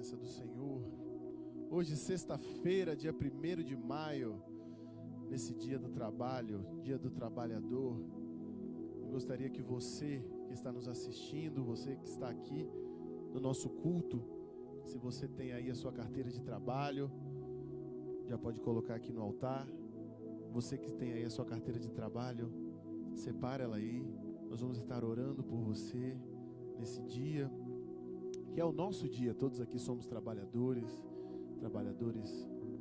presença do Senhor. Hoje, sexta-feira, dia 1º de maio, nesse dia do trabalho, dia do trabalhador, eu gostaria que você que está nos assistindo, você que está aqui no nosso culto, se você tem aí a sua carteira de trabalho, já pode colocar aqui no altar. Você que tem aí a sua carteira de trabalho, separa ela aí. Nós vamos estar orando por você nesse dia, que é o nosso dia. Todos aqui somos trabalhadores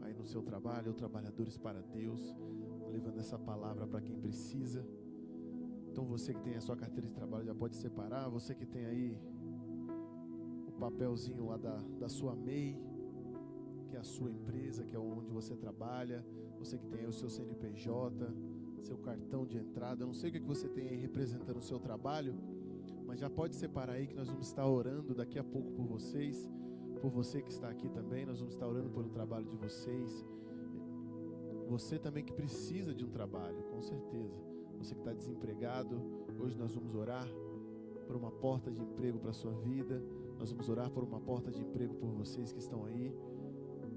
aí no seu trabalho, ou trabalhadores para Deus, levando essa palavra para quem precisa. Então você que tem a sua carteira de trabalho já pode separar. Você que tem aí o papelzinho lá da sua MEI, que é a sua empresa, que é onde você trabalha. Você que tem aí o seu CNPJ, seu cartão de entrada. Eu não sei o que você tem aí representando o seu trabalho, mas já pode separar aí, que nós vamos estar orando daqui a pouco por vocês. Por você que está aqui também, nós vamos estar orando pelo trabalho de vocês. Você também que precisa de um trabalho, com certeza. Você que está desempregado, hoje nós vamos orar por uma porta de emprego para a sua vida. Nós vamos orar por uma porta de emprego por vocês que estão aí.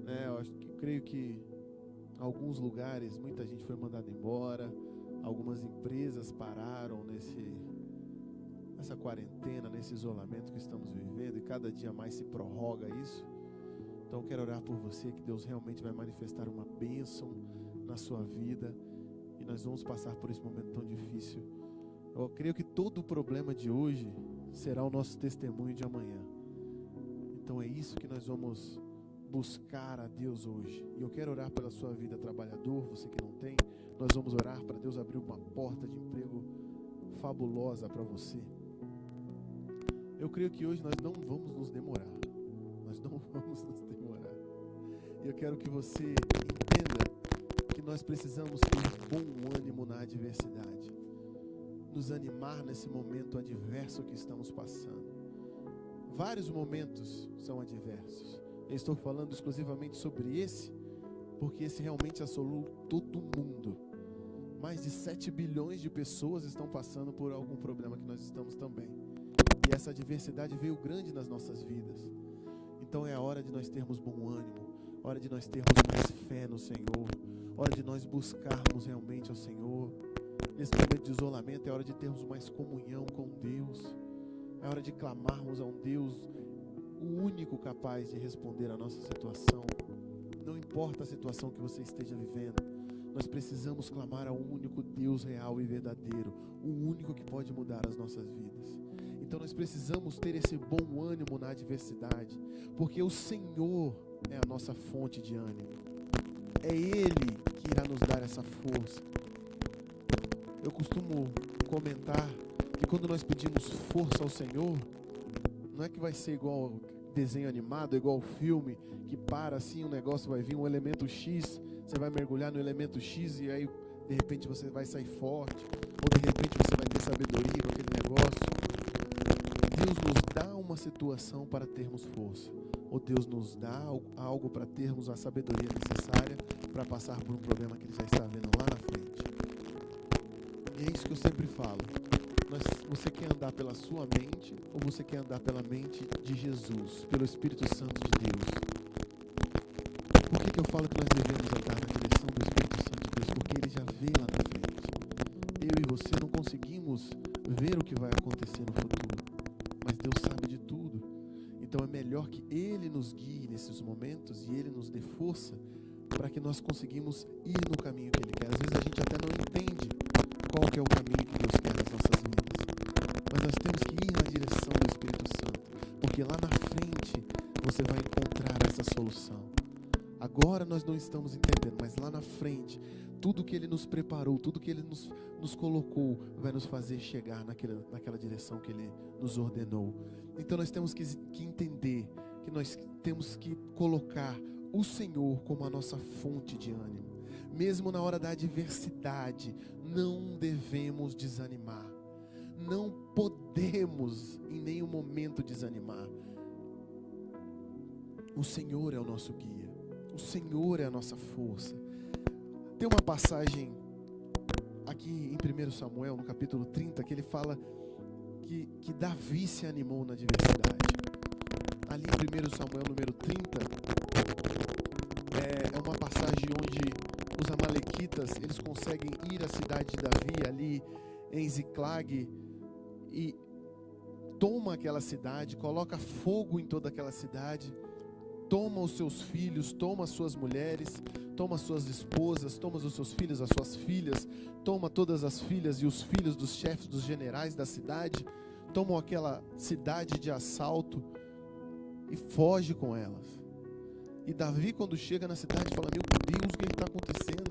Eu creio que em alguns lugares muita gente foi mandada embora, algumas empresas pararam nessa quarentena, nesse isolamento que estamos vivendo, e cada dia mais se prorroga isso. Então eu quero orar por você, que Deus realmente vai manifestar uma bênção na sua vida, e nós vamos passar por esse momento tão difícil. Eu creio que todo o problema de hoje será o nosso testemunho de amanhã. Então é isso que nós vamos buscar a Deus hoje. E eu quero orar pela sua vida, trabalhador, você que não tem. Nós vamos orar para Deus abrir uma porta de emprego fabulosa para você. Eu creio que hoje nós não vamos nos demorar. E eu quero que você entenda que nós precisamos ter bom ânimo na adversidade. Nos animar nesse momento adverso que estamos passando. Vários momentos são adversos. Eu estou falando exclusivamente sobre esse, porque esse realmente assolou todo mundo. Mais de 7 bilhões de pessoas estão passando por algum problema que nós estamos também. E essa adversidade veio grande nas nossas vidas. Então é a hora de nós termos bom ânimo, hora de nós termos mais fé no Senhor, hora de nós buscarmos realmente ao Senhor. Nesse momento de isolamento é hora de termos mais comunhão com Deus. É hora de clamarmos a um Deus, o único capaz de responder à nossa situação. Não importa a situação que você esteja vivendo, nós precisamos clamar ao único Deus real e verdadeiro, o único que pode mudar as nossas vidas. Então nós precisamos ter esse bom ânimo na adversidade, porque o Senhor é a nossa fonte de ânimo. É Ele que irá nos dar essa força. Eu costumo comentar que quando nós pedimos força ao Senhor, não é que vai ser igual desenho animado, igual filme, que para assim, um negócio vai vir, um elemento X, você vai mergulhar no elemento X e aí de repente você vai sair forte, ou de repente você vai ter sabedoria com aquele negócio. Deus nos dá uma situação para termos força, ou Deus nos dá algo para termos a sabedoria necessária para passar por um problema que Ele já está vendo lá na frente. E é isso que eu sempre falo. Você quer andar pela sua mente, ou você quer andar pela mente de Jesus, pelo Espírito Santo de Deus? Por que eu falo que nós devemos andar na direção do Espírito Santo de Deus? Porque Ele já vê lá na frente. Eu e você não conseguimos ver o que vai acontecer no futuro, mas Deus sabe de tudo. Então é melhor que Ele nos guie nesses momentos e Ele nos dê força para que nós conseguimos ir no caminho que Ele quer. Às vezes a gente até não entende qual que é o caminho que Deus quer nas nossas vidas, mas nós temos que ir na direção do Espírito Santo, porque lá na frente você vai encontrar essa solução. Agora nós não estamos entendendo, mas lá na frente, tudo que Ele nos preparou, tudo que Ele nos colocou, vai nos fazer chegar naquela direção que Ele nos ordenou. Então nós temos que entender que nós temos que colocar o Senhor como a nossa fonte de ânimo. Mesmo na hora da adversidade, não devemos desanimar. Não podemos em nenhum momento desanimar. O Senhor é o nosso guia. O Senhor é a nossa força. Tem uma passagem aqui em 1 Samuel, no capítulo 30, que ele fala que Davi se animou na adversidade. ali em 1 Samuel número 30, é uma passagem onde os amalequitas, eles conseguem ir à cidade de Davi ali em Ziclag e toma aquela cidade, coloca fogo em toda aquela cidade, toma os seus filhos, toma as suas mulheres, toma as suas esposas, toma os seus filhos, as suas filhas, toma todas as filhas e os filhos dos chefes, dos generais da cidade, tomam aquela cidade de assalto e foge com elas. E Davi, quando chega na cidade, fala: meu Deus, o que está acontecendo?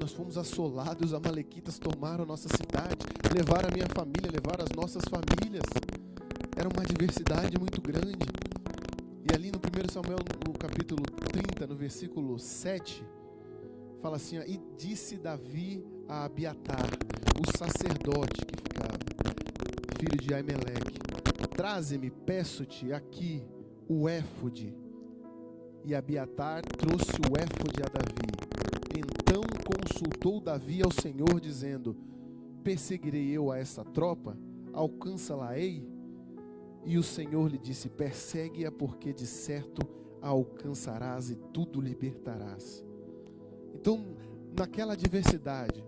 Nós fomos assolados, os amalequitas tomaram nossa cidade, levaram a minha família, levaram as nossas famílias. Era uma adversidade muito grande. E ali no 1 Samuel, no capítulo 30, no versículo 7, fala assim: ó, e disse Davi a Abiatar, o sacerdote que ficava, filho de Aimeleque: traze-me, peço-te, aqui o éfode. E Abiatar trouxe o éfode a Davi. Então consultou Davi ao Senhor, dizendo: perseguirei eu a essa tropa? Alcança-la-ei? E o Senhor lhe disse: persegue-a, porque de certo a alcançarás e tudo libertarás. Então, naquela adversidade,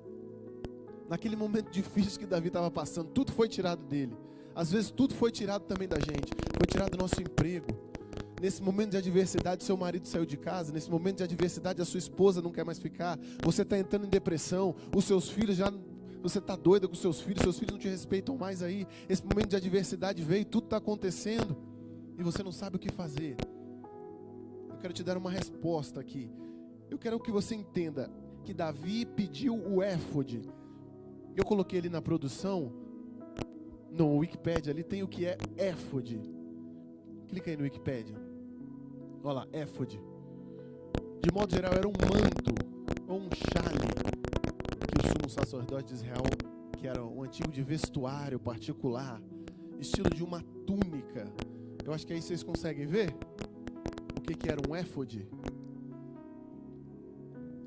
naquele momento difícil que Davi estava passando, tudo foi tirado dele. Às vezes tudo foi tirado também da gente. Foi tirado do nosso emprego. Nesse momento de adversidade, seu marido saiu de casa. Nesse momento de adversidade, a sua esposa não quer mais ficar. Você está entrando em depressão. Os seus filhos já... Você está doida com seus filhos não te respeitam mais aí. Esse momento de adversidade veio, tudo está acontecendo e você não sabe o que fazer. Eu quero te dar uma resposta aqui. Eu quero que você entenda que Davi pediu o éfode. Eu coloquei ali na produção, no Wikipedia, ali tem o que é éfode. Clica aí no Wikipedia. Olha lá, éfode. De modo geral, era um manto ou um chale que o sumo sacerdote de Israel, que era um antigo de vestuário particular, estilo de uma túnica. Eu acho que aí vocês conseguem ver o que era um éfode.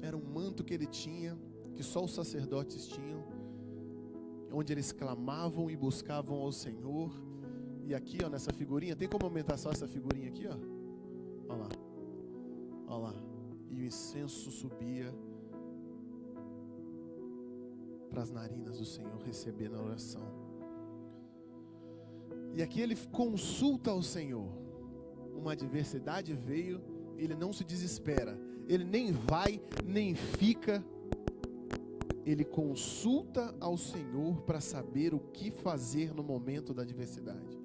Era um manto que ele tinha, que só os sacerdotes tinham, onde eles clamavam e buscavam ao Senhor. E aqui, ó, nessa figurinha, tem como aumentar só essa figurinha aqui, ó? Olha lá. Olha lá. E o incenso subia para as narinas do Senhor receber na oração. E aqui ele consulta ao Senhor. Uma adversidade veio, ele não se desespera. Ele nem vai, nem fica. Ele consulta ao Senhor para saber o que fazer no momento da adversidade.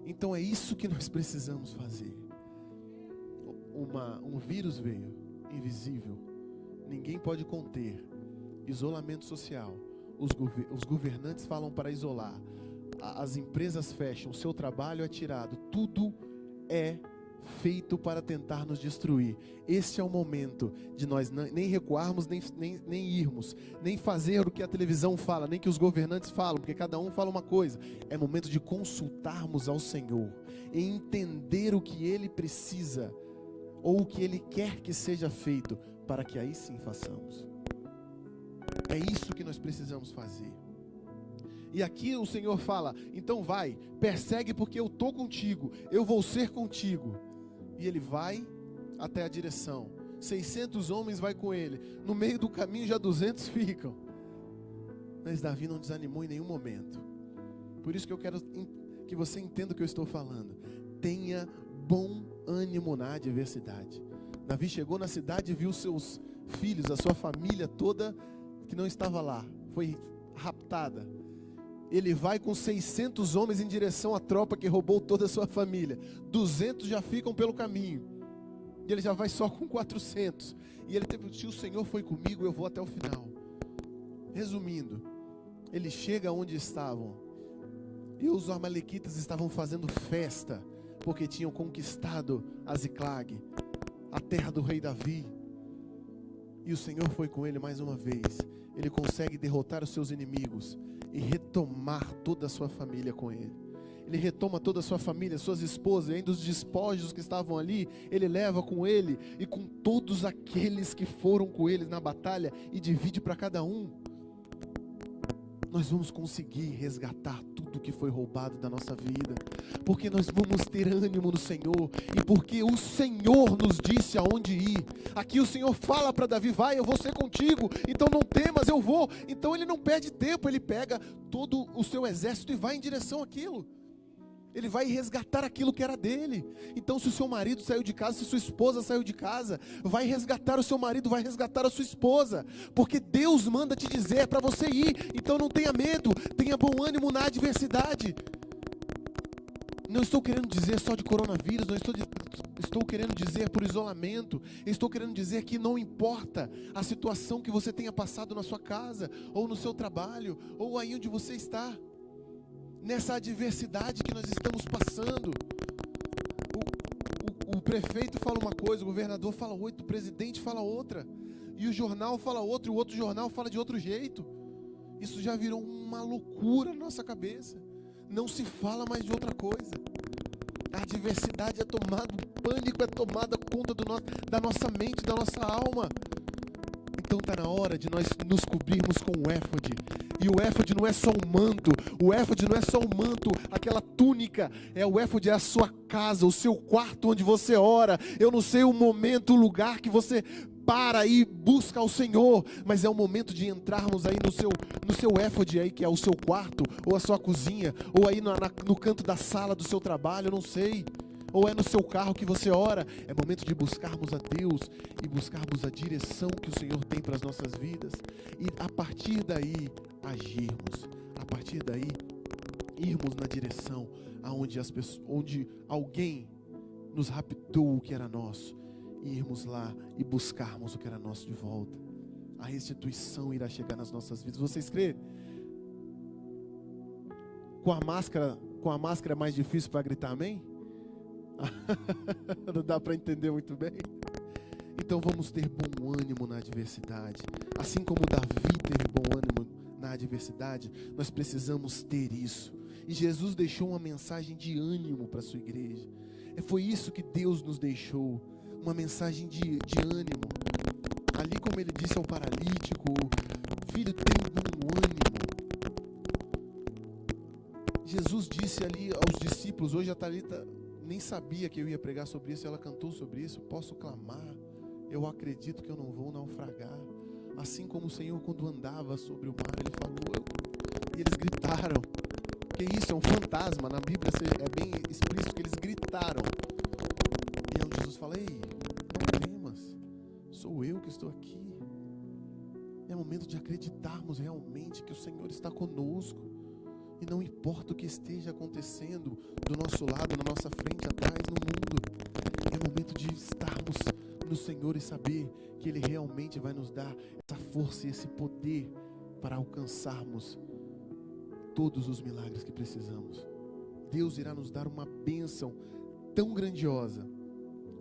Então é isso que nós precisamos fazer. Um vírus veio, invisível, ninguém pode conter. Isolamento social. Os governantes falam para isolar. As empresas fecham, o seu trabalho é tirado. Tudo é feito para tentar nos destruir. Este é o momento de nós nem recuarmos, nem irmos, nem fazer o que a televisão fala, nem que os governantes falam, porque cada um fala uma coisa. É momento de consultarmos ao Senhor e entender o que Ele precisa ou o que Ele quer que seja feito, para que aí sim façamos. É isso que nós precisamos fazer. E aqui o Senhor fala: então vai, persegue, porque eu estou contigo, eu vou ser contigo. E ele vai até a direção. 600 homens vai com ele. No meio do caminho já 200 ficam. Mas Davi não desanimou em nenhum momento. Por isso que eu quero que você entenda o que eu estou falando. Tenha bom ânimo na adversidade. Davi chegou na cidade e viu seus filhos, a sua família toda que não estava lá, foi raptada. Ele vai com 600 homens em direção à tropa que roubou toda a sua família. 200 já ficam pelo caminho. E ele já vai só com 400. E ele teve: se o Senhor foi comigo, eu vou até o final. Resumindo, ele chega onde estavam. E os amalequitas estavam fazendo festa, porque tinham conquistado a Ziclag, a terra do rei Davi. E o Senhor foi com ele mais uma vez. Ele consegue derrotar os seus inimigos e retomar toda a sua família com ele. Ele retoma toda a sua família, suas esposas, e ainda os despojos que estavam ali, ele leva com ele e com todos aqueles que foram com ele na batalha e divide para cada um. nós vamos conseguir resgatar tudo que foi roubado da nossa vida, porque nós vamos ter ânimo no Senhor, e porque o Senhor nos disse aonde ir. Aqui o Senhor fala para Davi: vai, eu vou ser contigo, então não temas, eu vou. Então ele não perde tempo, ele pega todo o seu exército e vai em direção àquilo. Ele vai resgatar aquilo que era dele. Então, se o seu marido saiu de casa, se sua esposa saiu de casa, vai resgatar o seu marido, vai resgatar a sua esposa, porque Deus manda te dizer para você ir. Então não tenha medo, tenha bom ânimo na adversidade. Não estou querendo dizer só de coronavírus, não estou querendo dizer por isolamento, estou querendo dizer que não importa a situação que você tenha passado na sua casa, ou no seu trabalho, ou aí onde você está. Nessa adversidade que nós estamos passando, o prefeito fala uma coisa, o governador fala outra, o presidente fala outra, e o jornal fala outra, e o outro jornal fala de outro jeito. Isso já virou uma loucura na nossa cabeça. Não se fala mais de outra coisa. A adversidade é tomada, o pânico é tomada conta da nossa mente, da nossa alma. Então está na hora de nós nos cobrirmos com o éfode. E o éfode não é só um manto, o éfode não é só um manto, aquela túnica, o éfode é a sua casa, o seu quarto onde você ora. Eu não sei o momento, o lugar que você para e busca ao Senhor, mas é o momento de entrarmos aí no seu éfode aí, que é o seu quarto, ou a sua cozinha, ou aí no canto da sala do seu trabalho, eu não sei. Ou é no seu carro que você ora. É momento de buscarmos a Deus e buscarmos a direção que o Senhor tem para as nossas vidas, e a partir daí agirmos, a partir daí irmos na direção onde alguém nos raptou o que era nosso, e irmos lá e buscarmos o que era nosso de volta. A restituição irá chegar nas nossas vidas. Vocês creem? Com a máscara é mais difícil para gritar amém? Não dá para entender muito bem. Então vamos ter bom ânimo na adversidade. Assim como Davi teve bom ânimo na adversidade, nós precisamos ter isso. E Jesus deixou uma mensagem de ânimo para a sua igreja. Foi isso que Deus nos deixou, uma mensagem de ânimo. Ali, como ele disse ao paralítico: filho, tem bom ânimo. Jesus disse ali aos discípulos, hoje a Thalita nem sabia que eu ia pregar sobre isso, ela cantou sobre isso: posso clamar, eu acredito que eu não vou naufragar. Assim como o Senhor, quando andava sobre o mar, ele falou, e eles gritaram. Que isso, é um fantasma, na Bíblia é bem explícito que eles gritaram. E aí Jesus fala: ei, não temas, sou eu que estou aqui. É momento de acreditarmos realmente que o Senhor está conosco. E não importa o que esteja acontecendo do nosso lado, na nossa frente, atrás, no mundo. É momento de estarmos no Senhor e saber que Ele realmente vai nos dar essa força e esse poder para alcançarmos todos os milagres que precisamos. Deus irá nos dar uma bênção tão grandiosa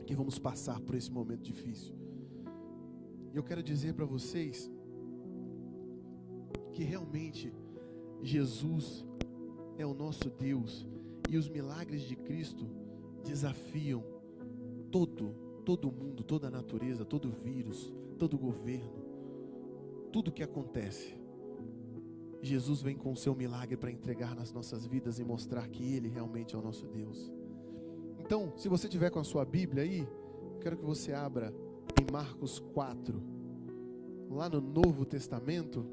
que vamos passar por esse momento difícil. E eu quero dizer para vocês que realmente Jesus é o nosso Deus, e os milagres de Cristo desafiam todo mundo, toda a natureza, todo vírus, todo governo, tudo que acontece. Jesus vem com o seu milagre para entregar nas nossas vidas e mostrar que Ele realmente é o nosso Deus. Então, se você tiver com a sua Bíblia aí, quero que você abra em Marcos 4, lá no Novo Testamento.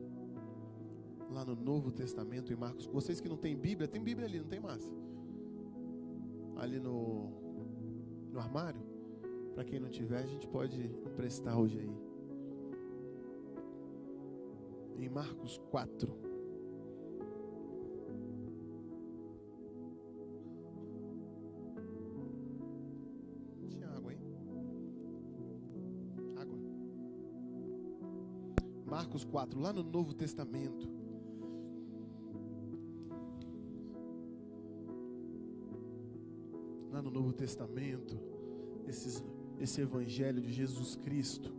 Lá no Novo Testamento, em Marcos. Vocês que não têm Bíblia, tem Bíblia ali, não tem, Márcio? Ali no armário. Para quem não tiver, a gente pode emprestar hoje aí. Em Marcos 4. Tinha água aí? Água. Marcos 4, lá no Novo Testamento. Lá no Novo Testamento, esse Evangelho de Jesus Cristo,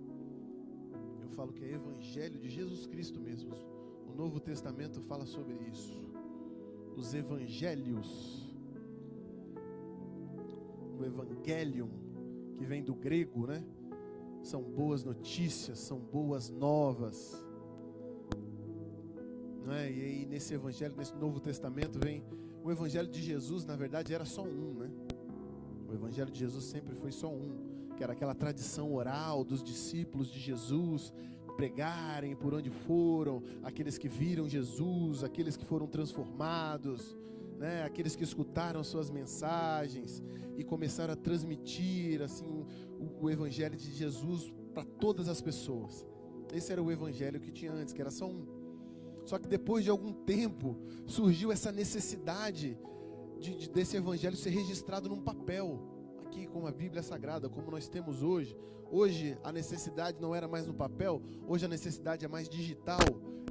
eu falo que é Evangelho de Jesus Cristo mesmo. O Novo Testamento fala sobre isso. Os Evangelhos, o Evangelium, que vem do grego, né? São boas notícias, são boas novas. não é? E aí nesse evangelho, nesse Novo Testamento, vem o evangelho de Jesus. Na verdade era só um, né? O evangelho de Jesus sempre foi só um, que era aquela tradição oral dos discípulos de Jesus pregarem por onde foram, aqueles que viram Jesus, aqueles que foram transformados, né? Aqueles que escutaram suas mensagens e começaram a transmitir assim o evangelho de Jesus para todas as pessoas. Esse era o evangelho que tinha antes, que era só um. Só que depois de algum tempo surgiu essa necessidade desse evangelho ser registrado num papel, aqui como a Bíblia Sagrada, como nós temos hoje. Hoje a necessidade não era mais no papel, hoje a necessidade é mais digital,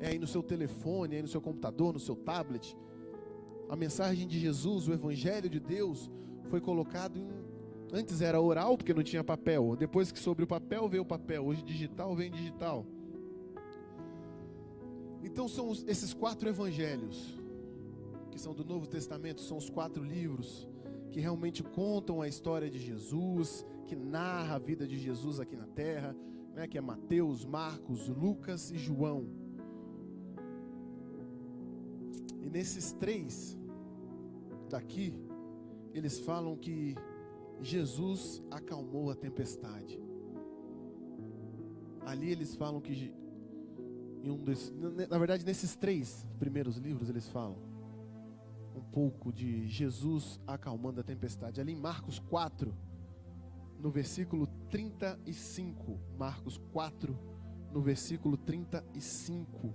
é aí no seu telefone, é aí no seu computador, no seu tablet. A mensagem de Jesus, o evangelho de Deus, foi colocado antes era oral, porque não tinha papel. Depois que sobre o papel veio o papel. Hoje digital vem digital. Então são esses 4 evangelhos, que são do Novo Testamento, são os 4 livros que realmente contam a história de Jesus, que narra a vida de Jesus aqui na terra, né, que é Mateus, Marcos, Lucas e João. E nesses 3 daqui, eles falam que Jesus acalmou a tempestade. Ali eles falam que na verdade nesses 3 primeiros livros eles falam um pouco de Jesus acalmando a tempestade. Ali em Marcos 4, no versículo 35, Marcos 4, no versículo 35.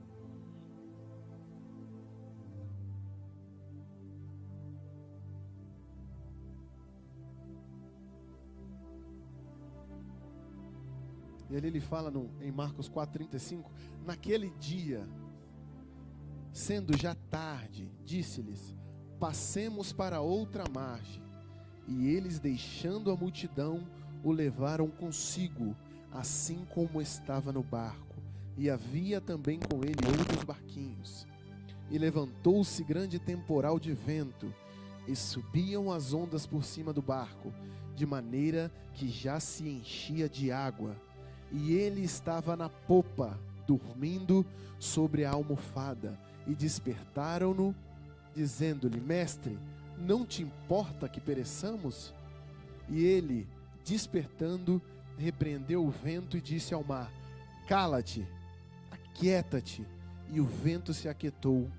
E ali ele fala em Marcos 4,35: naquele dia, sendo já tarde, disse-lhes: passemos para outra margem. E eles, deixando a multidão, o levaram consigo, assim como estava no barco. E havia também com ele outros barquinhos. E levantou-se grande temporal de vento, e subiam as ondas por cima do barco, de maneira que já se enchia de água. E ele estava na popa, dormindo sobre a almofada. E despertaram-no, dizendo-lhe: mestre, não te importa que pereçamos? E ele, despertando, repreendeu o vento e disse ao mar: cala-te, aquieta-te. E o vento se aquietou,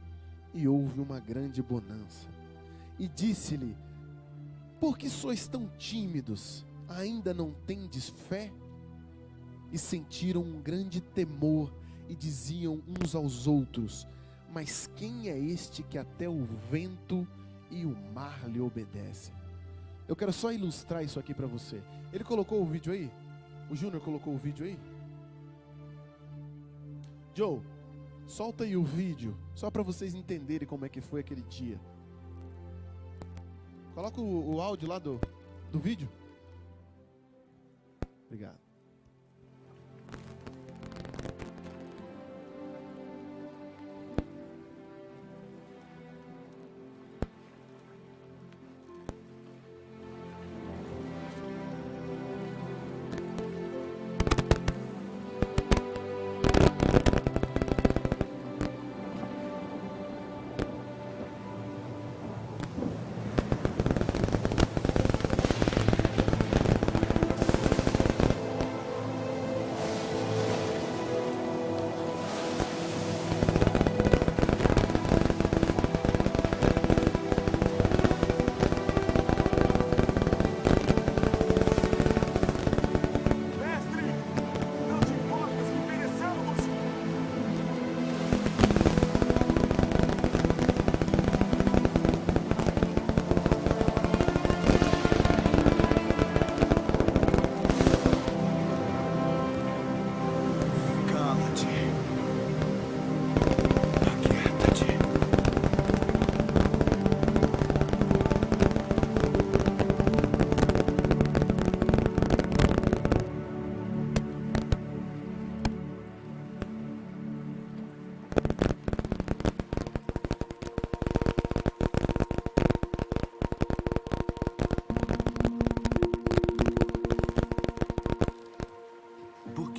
e houve uma grande bonança. E disse-lhe: por que sois tão tímidos? Ainda não tendes fé? E sentiram um grande temor, e diziam uns aos outros: mas quem é este que até o vento e o mar lhe obedecem? Eu quero só ilustrar isso aqui para você. Ele colocou o vídeo aí? O Júnior colocou o vídeo aí? Joe, solta aí o vídeo, só para vocês entenderem como é que foi aquele dia. Coloca o áudio lá do vídeo. Obrigado.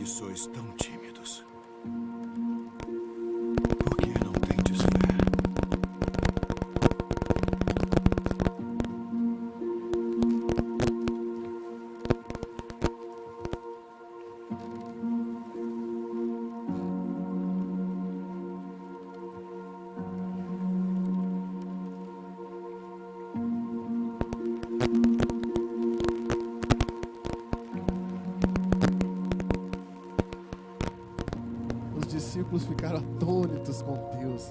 Sois tão tímidos? Por que não tendes Os discípulos ficaram atônitos com Deus.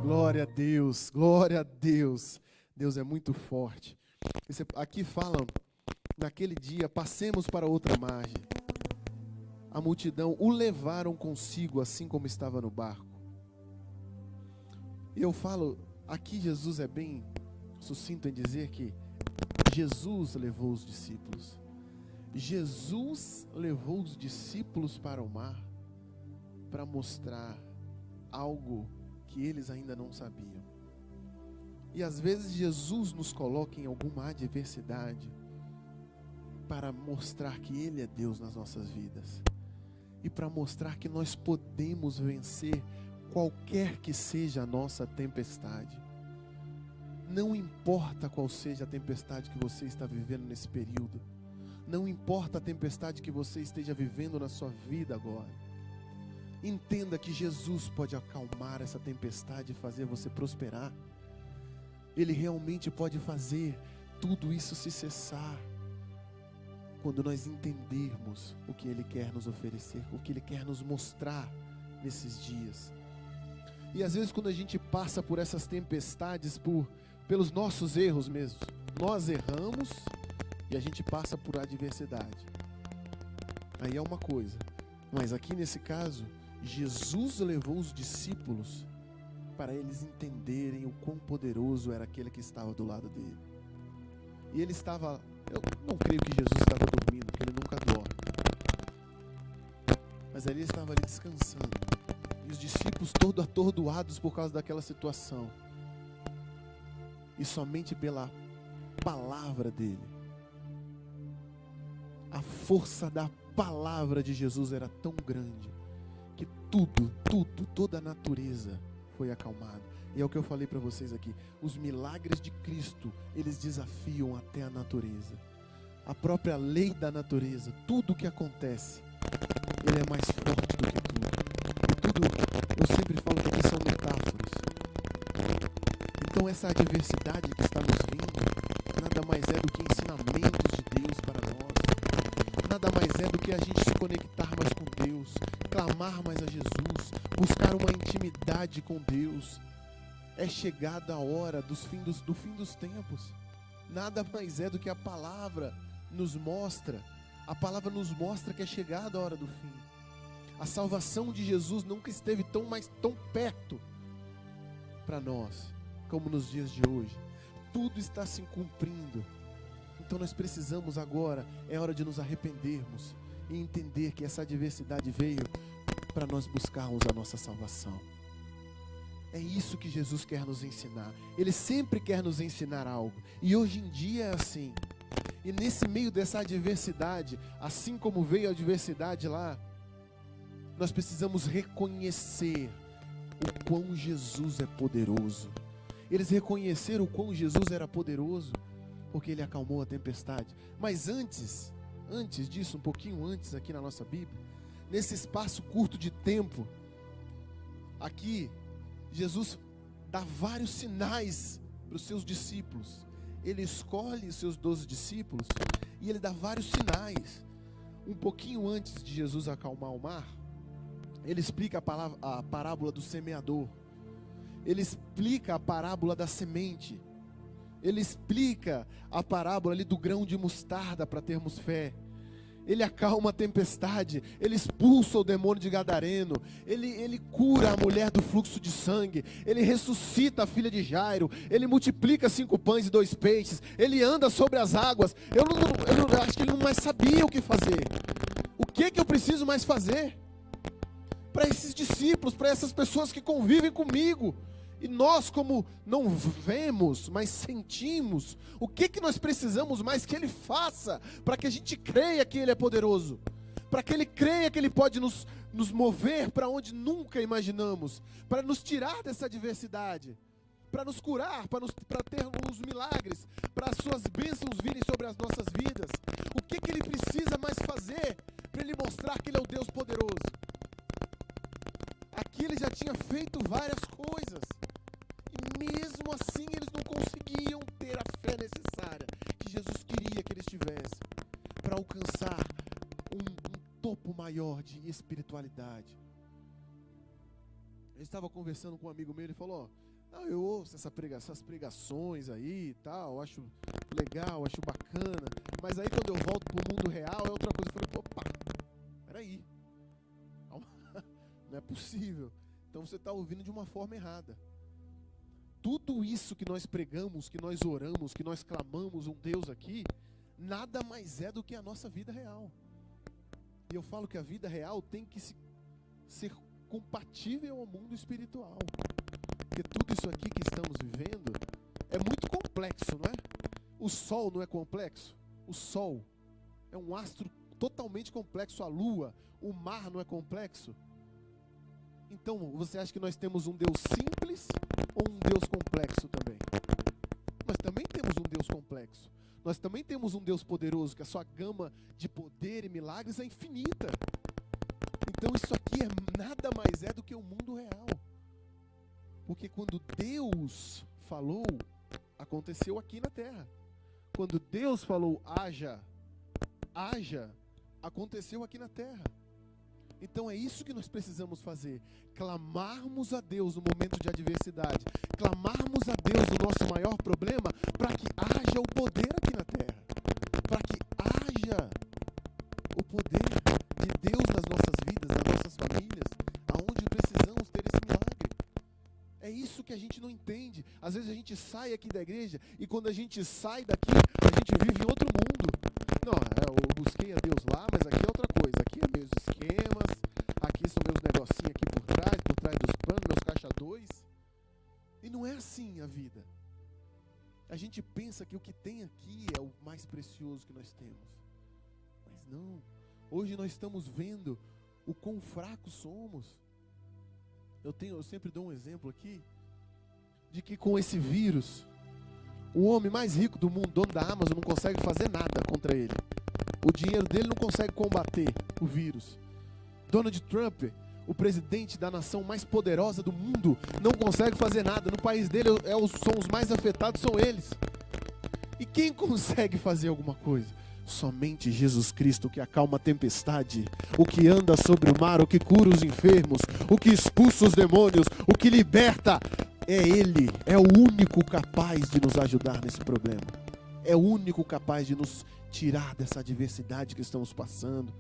Glória a Deus, glória a Deus. Deus é muito forte. Aqui falam, naquele dia, passemos para outra margem. A multidão o levaram consigo, assim como estava no barco. E eu falo, aqui Jesus é bem sucinto em dizer que Jesus levou os discípulos. Jesus levou os discípulos para o mar para mostrar algo que eles ainda não sabiam. E às vezes Jesus nos coloca em alguma adversidade para mostrar que Ele é Deus nas nossas vidas. E para mostrar que nós podemos vencer qualquer que seja a nossa tempestade. Não importa qual seja a tempestade que você está vivendo nesse período. Não importa a tempestade que você esteja vivendo na sua vida agora. Entenda que Jesus pode acalmar essa tempestade e fazer você prosperar. Ele realmente pode fazer tudo isso se cessar quando nós entendermos o que Ele quer nos oferecer, o que Ele quer nos mostrar nesses dias. E às vezes quando a gente passa por essas tempestades, pelos nossos erros mesmo, nós erramos e a gente passa por adversidade. Aí é uma coisa, mas aqui nesse caso, Jesus levou os discípulos para eles entenderem o quão poderoso era aquele que estava do lado dele. E ele estava, eu não creio que Jesus estava dormindo, porque ele nunca dorme. Mas ele estava ali descansando. E os discípulos todos atordoados por causa daquela situação. E somente pela palavra dele. A força da palavra de Jesus era tão grande que toda a natureza foi acalmada. E é o que eu falei para vocês aqui. Os milagres de Cristo, eles desafiam até a natureza. A própria lei da natureza, tudo o que acontece, ele é mais forte do que tudo. E tudo, eu sempre falo que são metáforas. Então essa adversidade que está nos vindo, nada mais é do que ensinamentos de Deus para nós. Nada mais é do que a gente se conectar mais com Deus, clamar mais a Jesus, buscar uma intimidade com Deus. É chegada a hora do fim dos tempos. Nada mais é do que a palavra nos mostra. A palavra nos mostra que é chegada a hora do fim. A salvação de Jesus nunca esteve tão perto para nós como nos dias de hoje. Tudo está se cumprindo. Então nós precisamos agora, é hora de nos arrependermos e entender que essa adversidade veio para nós buscarmos a nossa salvação. É isso que Jesus quer nos ensinar. Ele sempre quer nos ensinar algo. E hoje em dia é assim. E nesse meio dessa adversidade, assim como veio a adversidade lá, nós precisamos reconhecer o quão Jesus é poderoso. Eles reconheceram o quão Jesus era poderoso, porque Ele acalmou a tempestade. Mas antes disso, um pouquinho antes aqui na nossa Bíblia, nesse espaço curto de tempo, aqui, Jesus dá vários sinais para os seus discípulos. Ele escolhe os seus 12 discípulos e Ele dá vários sinais. Um pouquinho antes de Jesus acalmar o mar, Ele explica a parábola do semeador. Ele explica a parábola da semente. Ele explica a parábola ali do grão de mostarda para termos fé. Ele acalma a tempestade, Ele expulsa o demônio de Gadareno, Ele cura a mulher do fluxo de sangue, Ele ressuscita a filha de Jairo, Ele multiplica 5 pães e 2 peixes, Ele anda sobre as águas. Eu acho que Ele não mais sabia o que fazer. O que eu preciso mais fazer? Para esses discípulos, para essas pessoas que convivem comigo. E nós, como não vemos, mas sentimos, o que nós precisamos mais que Ele faça, para que a gente creia que Ele é poderoso, para que Ele creia que Ele pode nos mover para onde nunca imaginamos, para nos tirar dessa adversidade, para nos curar, para termos milagres, para as suas bênçãos virem sobre as nossas vidas. O que Ele precisa mais fazer para Ele mostrar que Ele é o Deus poderoso? Aqui Ele já tinha feito várias coisas. E mesmo assim eles não conseguiam ter a fé necessária que Jesus campo maior de espiritualidade. Eu estava conversando com um amigo meu, ele falou, eu ouço essas pregações aí e tal, acho legal, acho bacana, mas aí quando eu volto para o mundo real é outra coisa. Eu falei, opa, peraí, não é possível. Então você está ouvindo de uma forma errada. Tudo isso que nós pregamos, que nós oramos, que nós clamamos um Deus aqui, nada mais é do que a nossa vida real. E eu falo que a vida real tem que ser compatível ao mundo espiritual. Porque tudo isso aqui que estamos vivendo é muito complexo, não é? O Sol não é complexo? O Sol é um astro totalmente complexo. A Lua, o mar não é complexo? Então, você acha que nós temos um Deus simples ou um Deus complexo também? Nós também temos um Deus complexo. Nós também temos um Deus poderoso, que a sua gama de poder e milagres é infinita. Então isso aqui nada mais é do que o mundo real. Porque quando Deus falou, aconteceu aqui na terra. Quando Deus falou, haja, aconteceu aqui na terra. Então é isso que nós precisamos fazer. Clamarmos a Deus no momento de adversidade. Clamarmos a Deus no nosso maior problema, para que haja o poder aqui na terra. Para que haja o poder de Deus nas nossas vidas, nas nossas famílias, aonde precisamos ter esse milagre. É isso que a gente não entende. Às vezes a gente sai aqui da igreja e quando a gente sai daqui, a gente vive em outro mundo. Não, eu busquei a Deus lá, mas aqui é outra coisa. Aqui é meus esquemas, aqui são meus negocinhos aqui por trás dos panos, meus caixa 2. E não é assim a vida. A gente pensa que o que tem aqui é o mais precioso que nós temos. Mas não. Hoje nós estamos vendo o quão fracos somos. Eu sempre dou um exemplo aqui, de que com esse vírus, o homem mais rico do mundo, dono da Amazon, não consegue fazer nada contra ele. O dinheiro dele não consegue combater o vírus. Donald Trump, o presidente da nação mais poderosa do mundo, não consegue fazer nada. No país dele, são os mais afetados, são eles. E quem consegue fazer alguma coisa? Somente Jesus Cristo, que acalma a tempestade, o que anda sobre o mar, o que cura os enfermos, o que expulsa os demônios, o que liberta. É Ele, é o único capaz de nos ajudar nesse problema. É o único capaz de nos tirar dessa adversidade que estamos passando.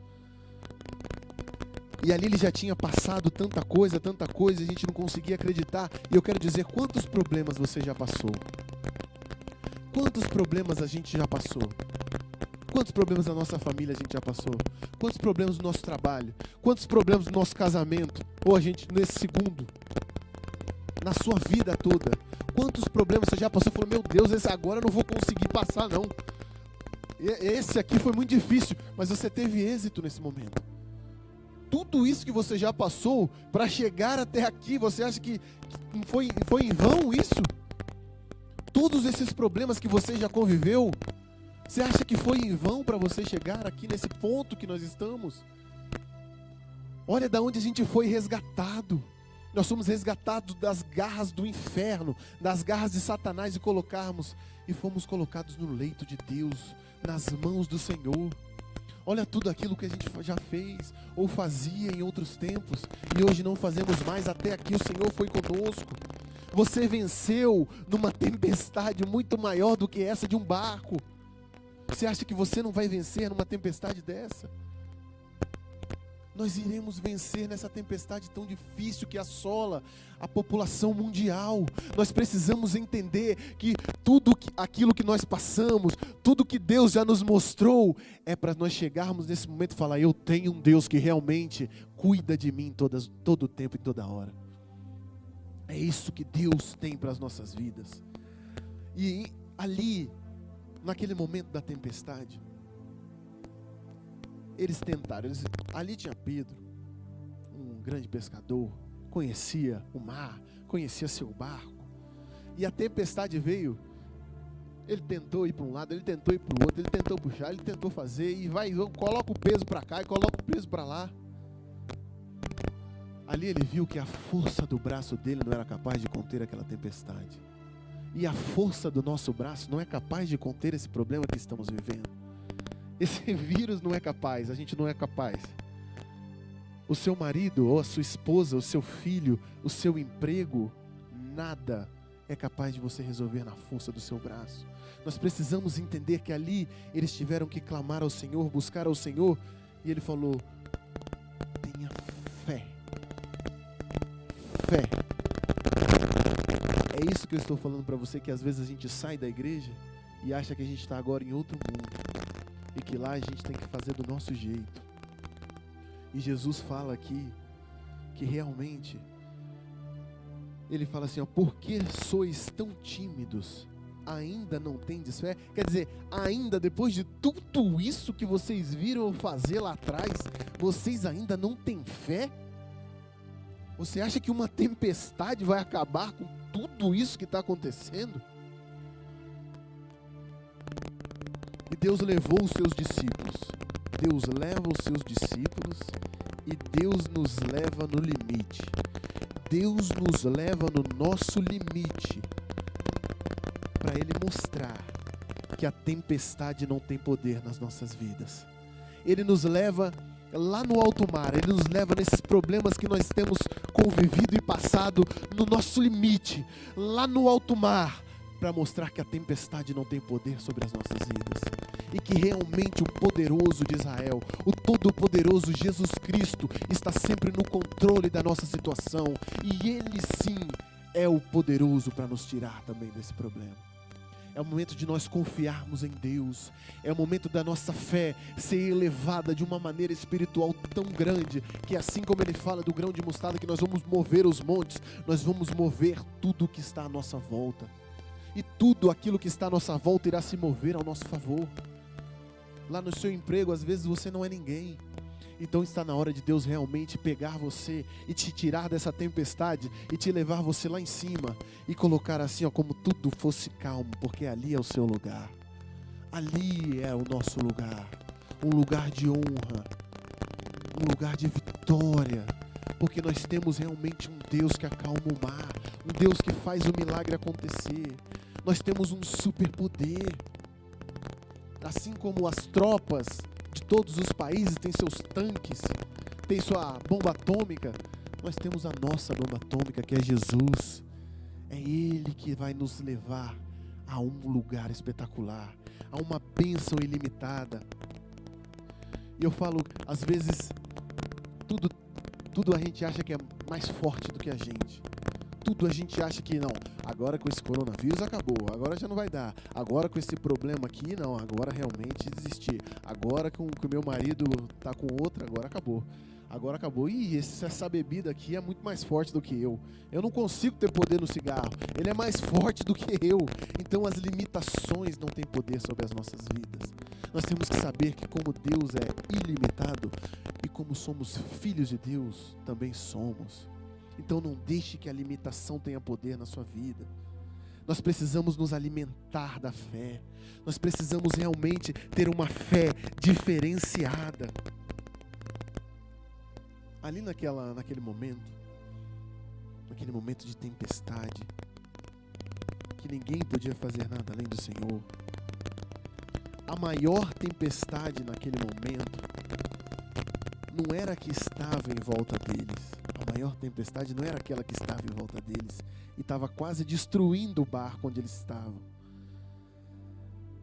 E ali ele já tinha passado tanta coisa, e a gente não conseguia acreditar. E eu quero dizer, quantos problemas você já passou? Quantos problemas a gente já passou? Quantos problemas da nossa família a gente já passou? Quantos problemas do nosso trabalho? Quantos problemas do nosso casamento? Ou a gente, nesse segundo, na sua vida toda, quantos problemas você já passou? Falou, meu Deus, esse agora eu não vou conseguir passar não. Esse aqui foi muito difícil, mas você teve êxito nesse momento. Tudo isso que você já passou para chegar até aqui, você acha que foi em vão isso? Todos esses problemas que você já conviveu, você acha que foi em vão para você chegar aqui nesse ponto que nós estamos? Olha da onde a gente foi resgatado. Nós somos resgatados das garras do inferno, das garras de Satanás e fomos colocados no leito de Deus, nas mãos do Senhor. Olha tudo aquilo que a gente já fez ou fazia em outros tempos e hoje não fazemos mais. Até aqui o Senhor foi conosco. Você venceu numa tempestade muito maior do que essa de um barco. Você acha que você não vai vencer numa tempestade dessa? Nós iremos vencer nessa tempestade tão difícil que assola a população mundial. Nós precisamos entender que tudo aquilo que nós passamos, tudo que Deus já nos mostrou, é para nós chegarmos nesse momento e falar, eu tenho um Deus que realmente cuida de mim todo o tempo e toda hora. É isso que Deus tem para as nossas vidas. E ali, naquele momento da tempestade, eles tentaram, ali tinha Pedro, um grande pescador, conhecia o mar, conhecia seu barco, e a tempestade veio, ele tentou ir para um lado, ele tentou ir para o outro, ele tentou puxar, ele tentou fazer, e coloca o peso para cá e coloca o peso para lá. Ali ele viu que a força do braço dele não era capaz de conter aquela tempestade. E a força do nosso braço não é capaz de conter esse problema que estamos vivendo. Esse vírus não é capaz, a gente não é capaz. o seu marido ou a sua esposa, o seu filho, o seu emprego, nada é capaz de você resolver na força do seu braço. Nós precisamos entender que ali eles tiveram que clamar ao Senhor, buscar ao Senhor, e Ele falou: tenha fé. Fé. É isso que eu estou falando para você, que às vezes a gente sai da igreja e acha que a gente está agora em outro mundo, e que lá a gente tem que fazer do nosso jeito. E Jesus fala aqui que realmente Ele fala assim, ó: por que sois tão tímidos? Ainda não tendes fé? Quer dizer, ainda depois de tudo isso que vocês viram eu fazer lá atrás, vocês ainda não têm fé? Você acha que uma tempestade vai acabar com tudo isso que está acontecendo? E Deus levou os seus discípulos. Deus leva os seus discípulos e Deus nos leva no limite. Deus nos leva no nosso limite para Ele mostrar que a tempestade não tem poder nas nossas vidas. Ele nos leva lá no alto mar, Ele nos leva nesses problemas que nós temos convivido e passado no nosso limite, lá no alto mar, para mostrar que a tempestade não tem poder sobre as nossas vidas. E que realmente o poderoso de Israel, o todo-poderoso Jesus Cristo, está sempre no controle da nossa situação. E Ele sim é o poderoso para nos tirar também desse problema. É o momento de nós confiarmos em Deus. É o momento da nossa fé ser elevada de uma maneira espiritual tão grande, que assim como Ele fala do grão de mostarda, que nós vamos mover os montes, nós vamos mover tudo que está à nossa volta. E tudo aquilo que está à nossa volta irá se mover ao nosso favor. Lá no seu emprego, às vezes você não é ninguém. Então está na hora de Deus realmente pegar você e te tirar dessa tempestade e te levar você lá em cima e colocar assim, ó, como tudo fosse calmo, porque ali é o seu lugar. Ali é o nosso lugar. Um lugar de honra, um lugar de vitória, porque nós temos realmente um Deus que acalma o mar, um Deus que faz o milagre acontecer. Nós temos um superpoder. Assim como as tropas de todos os países têm seus tanques, tem sua bomba atômica, nós temos a nossa bomba atômica, que é Jesus. É Ele que vai nos levar a um lugar espetacular, a uma bênção ilimitada. E eu falo, às vezes, tudo a gente acha que é mais forte do que a gente. Tudo a gente acha que não, agora com esse coronavírus acabou, agora já não vai dar, agora com esse problema aqui, não, agora realmente desistir, agora que o meu marido tá com outra, agora acabou, e essa bebida aqui é muito mais forte do que eu não consigo ter poder no cigarro, ele é mais forte do que eu. Então as limitações não têm poder sobre as nossas vidas. Nós temos que saber que como Deus é ilimitado e como somos filhos de Deus, também somos. Então não deixe que a limitação tenha poder na sua vida. Nós precisamos nos alimentar da fé. Nós precisamos realmente ter uma fé diferenciada. Ali naquele momento de tempestade, que ninguém podia fazer nada além do Senhor. A maior tempestade naquele momento não era a que estava em volta deles. A maior tempestade não era aquela que estava em volta deles e estava quase destruindo o barco onde eles estavam.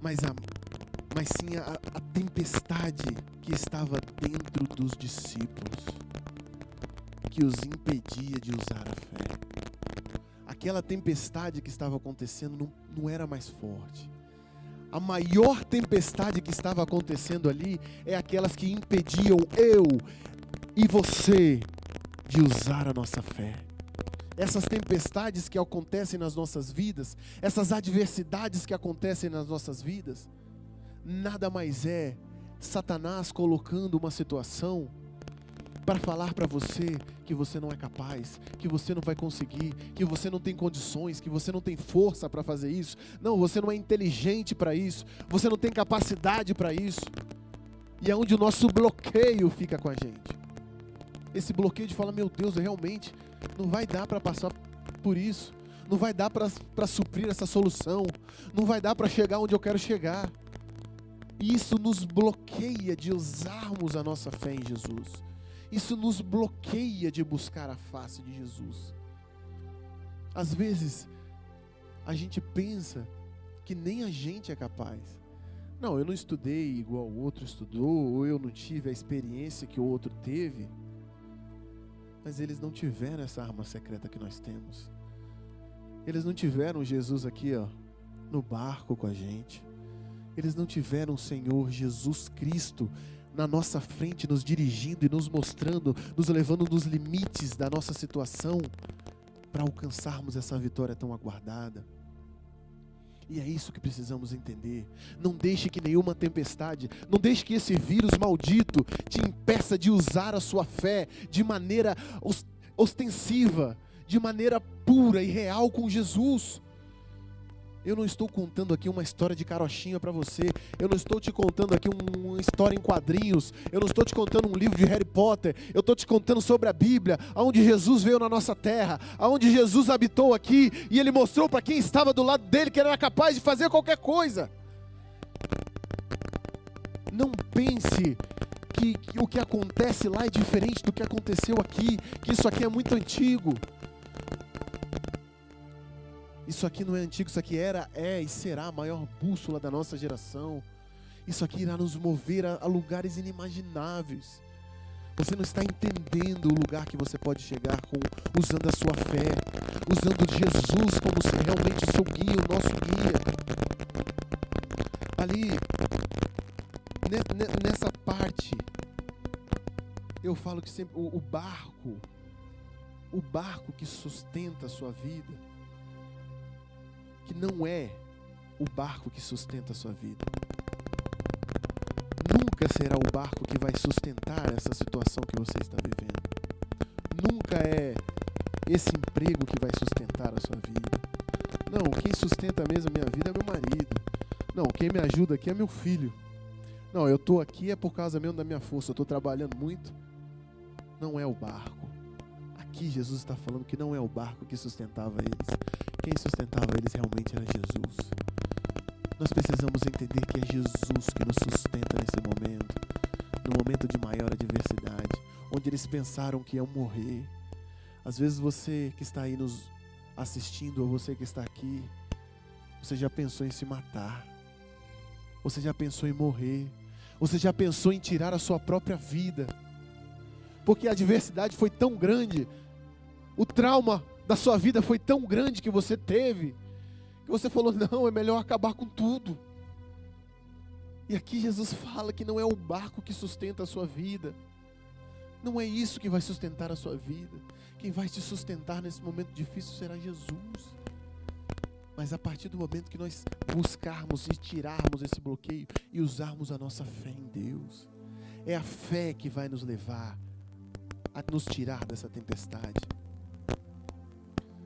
Mas sim a tempestade que estava dentro dos discípulos, que os impedia de usar a fé. Aquela tempestade que estava acontecendo não era mais forte. A maior tempestade que estava acontecendo ali é aquelas que impediam eu e você de usar a nossa fé. Essas tempestades que acontecem nas nossas vidas, essas adversidades que acontecem nas nossas vidas, nada mais é Satanás colocando uma situação para falar para você que você não é capaz, que você não vai conseguir, que você não tem condições, que você não tem força para fazer isso. Não, você não é inteligente para isso, você não tem capacidade para isso. E é onde o nosso bloqueio fica com a gente. Esse bloqueio de falar, meu Deus, realmente não vai dar para passar por isso, não vai dar para suprir essa solução, não vai dar para chegar onde eu quero chegar. E isso nos bloqueia de usarmos a nossa fé em Jesus. Isso nos bloqueia de buscar a face de Jesus. Às vezes, a gente pensa que nem a gente é capaz. Não, eu não estudei igual o outro estudou, ou eu não tive a experiência que o outro teve. Mas eles não tiveram essa arma secreta que nós temos. Eles não tiveram Jesus aqui, no barco com a gente. Eles não tiveram o Senhor Jesus Cristo na nossa frente, nos dirigindo e nos mostrando, nos levando nos limites da nossa situação para alcançarmos essa vitória tão aguardada. E é isso que precisamos entender. Não deixe que nenhuma tempestade, não deixe que esse vírus maldito te impeça de usar a sua fé de maneira ostensiva, de maneira pura e real com Jesus. Eu não estou contando aqui uma história de carochinha para você. Eu não estou te contando aqui uma história em quadrinhos. Eu não estou te contando um livro de Harry Potter. Eu estou te contando sobre a Bíblia, onde Jesus veio na nossa terra, onde Jesus habitou aqui e Ele mostrou para quem estava do lado dele que Ele era capaz de fazer qualquer coisa. Não pense que o que acontece lá é diferente do que aconteceu aqui, que isso aqui é muito antigo. Isso aqui não é antigo, isso aqui é e será a maior bússola da nossa geração. Isso aqui irá nos mover a lugares inimagináveis. Você não está entendendo o lugar que você pode chegar usando a sua fé, usando Jesus como realmente o seu guia, o nosso guia. Ali, nessa parte, eu falo que sempre o barco que sustenta a sua vida, que não é o barco que sustenta a sua vida. Nunca será o barco que vai sustentar essa situação que você está vivendo. Nunca é esse emprego que vai sustentar a sua vida. Não, quem sustenta mesmo a minha vida é meu marido. Não, quem me ajuda aqui é meu filho. Não, eu estou aqui é por causa mesmo da minha força, eu estou trabalhando muito. Não é o barco. Aqui Jesus está falando que não é o barco que sustentava eles. Quem sustentava eles realmente era Jesus. Nós precisamos entender que é Jesus que nos sustenta nesse momento, no momento de maior adversidade, onde eles pensaram que iam morrer. Às vezes você que está aí nos assistindo, ou você que está aqui, você já pensou em se matar, você já pensou em morrer, você já pensou em tirar a sua própria vida, porque a adversidade foi tão grande, o trauma da sua vida foi tão grande que você teve, que você falou, não, é melhor acabar com tudo. E aqui Jesus fala que não é o barco que sustenta a sua vida, não é isso que vai sustentar a sua vida. Quem vai te sustentar nesse momento difícil será Jesus. Mas a partir do momento que nós buscarmos e tirarmos esse bloqueio e usarmos a nossa fé em Deus, é a fé que vai nos levar a nos tirar dessa tempestade.